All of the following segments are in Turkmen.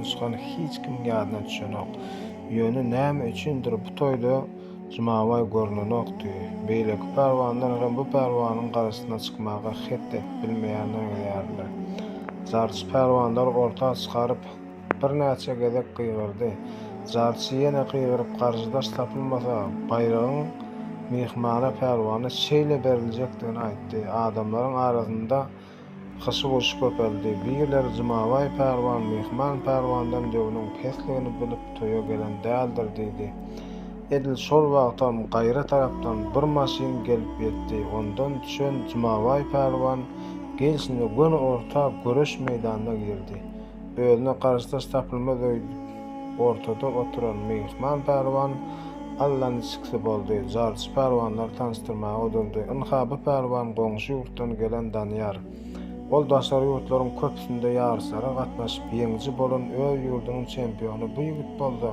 çıkan hiç kim ýadyna düşenok. Ýöne näme üçindir bu toýda Jumabaý görnenokdy. Beýleki pärwanlar hem bu pärwanyň garasyna çykmaga het bilmeýänler ýarlar. Zarçy pärwanlar orta çykaryp birnäçe gezek gygyrdy. Zarçy ýene gygyryp garşydaş tapylmasa baýragyň mehmana pärwany şeýle berilejekdigini aýtdy. Adamlaryň arasynda hyşy-guşy köpeldi. Birler Jumabaý pärwan mehman pärwandan döwüniň pesligini bilip toýa gelen däldir diýdi. Edil şol wagtam gaýra tarapdan bir maşyn gelip ýetdi. Ondan düşen Jumabaý pärwan gelsini göni orta göreş meýdanına girdi. Öňüne garşydaş tapylmaz ortada oturan mehman pärwan Allah'ın sıksı boldy. Zarçy pärwanlar tanıştyrmaga odurdy. Inhaby pärwan goňşy ýurtdan gelen Danyar. Ol daşary ýurtlaryň köpsinde ýaryslara gatnaşyp ýeňji bolan öz ýurdunyň çempionu bu ýigit boldy.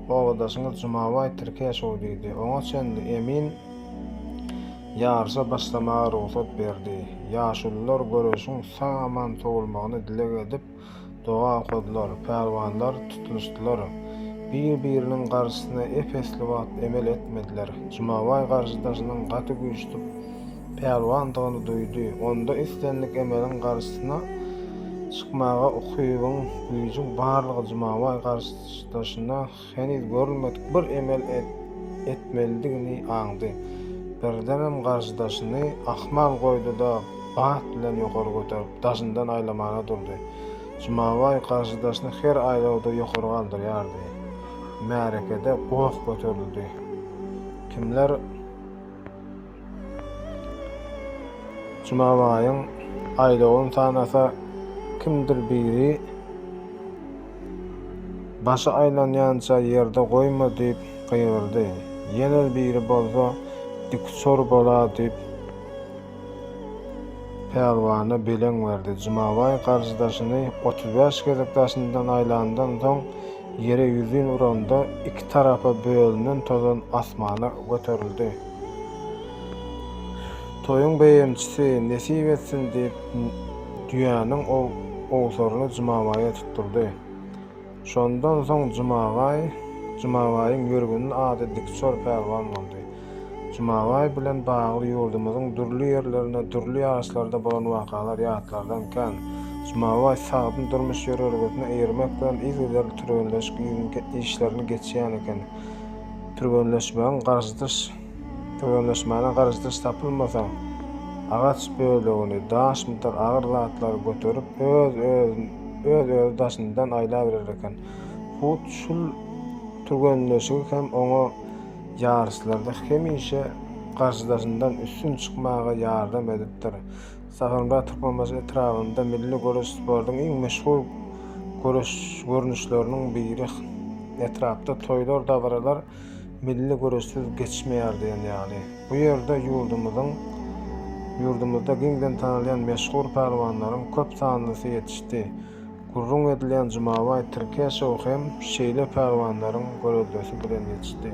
Ogadaşyňyz Jumabaý Türkiýeşow diýdi. Oňa çenli emin ýarysa başlamaga ruhsat berdi. Ýaşullar göreşiň saman togulmagyny dilek edip doga okudylar. Pärwanlar tutuluşdylar. Bir-biriniň garşysyna efesli wagt emel etmediler. Jumabaý garşydaşynyň gaty güýçli pärwandygyny duýdy. Onda istenlik emeliň garşysyna çykmaga ukybyň güýjüň barlygy Jumabaý garşydaşyna heniz görülmedik bir emel etmelidigini aňdy. Birdenem garşydaşyny ahmal goýdy da bat bilen ýokary göterip daşyndan aýlamana durdy. Jumabaý garşydaşyny her aýlawda ýokary galdyrýardy. Märekede goh göterildi. Kimler Jumabaýyň aýlawyny tanasa kimdir biri başy aýlanýança ýerde goýma diýip gygyrdy. Ýene biri bolsa diksor bola diýip pärwany bilen berdi. Jumabaý garşydaşyny 35 gezek daşyndan aýlandan soň ýere ýüzün uranda iki tarapa bölünen tozan asmana göterildi. Toyun beýemçisi nesip etsin diýip düýanyň owsaryny Jumabaýa tutturdy. Şondan soň Jumabaýyň ýörgünün ady diksor pärwan boldy. Jumabaý bilen bagly ýurdumyzyň dürli ýerlerine, dürli ýaşlarda bolan wakalar ýatlardan kan. Jumabaý sagdyn durmuş ýörelgesine eýermek bilen izler türgenleşik işlerini geçýän eken. Türgenleşmäne garşydaş tapylmasa agaç bölegini, daş mitar agyr zatlary göterip öz daşyndan aýla berer eken. Bu şul türgenleşik hem oňa ýaryslarda hemişe garşydaşyndan üstün çykmaga ýardam edipdir. Saharda turpamaz etrafında milli görüş spordyň iň meşhur görnüşleriniň biri etrafda toýlar dabaralar milli görüşsiz geçmeýär diýen ýaly. Bu ýerde ýurdumyzda giňden tanylýan meşhur pärwanlaryň köp sanlysy ýetişdi. Gurrun edilen Jumabaý Türkiýeşow hem şeýle pärwanlaryň görüldüsi bilen ýetişdi.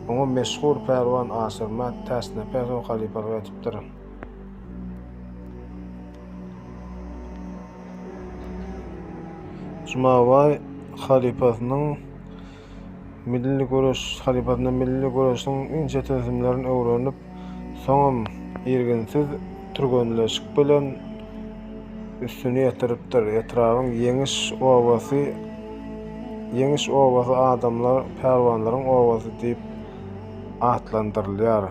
Oňa meşhur pärwan Aşyrmat Täsnepesow halifalyk etipdir. Jumabaý halifasynyň milli görüşiň ince tezimlerini öwrenip soňam erginsiz türgenleşik bilen üstüni ýetiripdir. Etrawyň Ýeňiş owasy adamlar pärwanlaryň owasy diýip atlandyrylýar.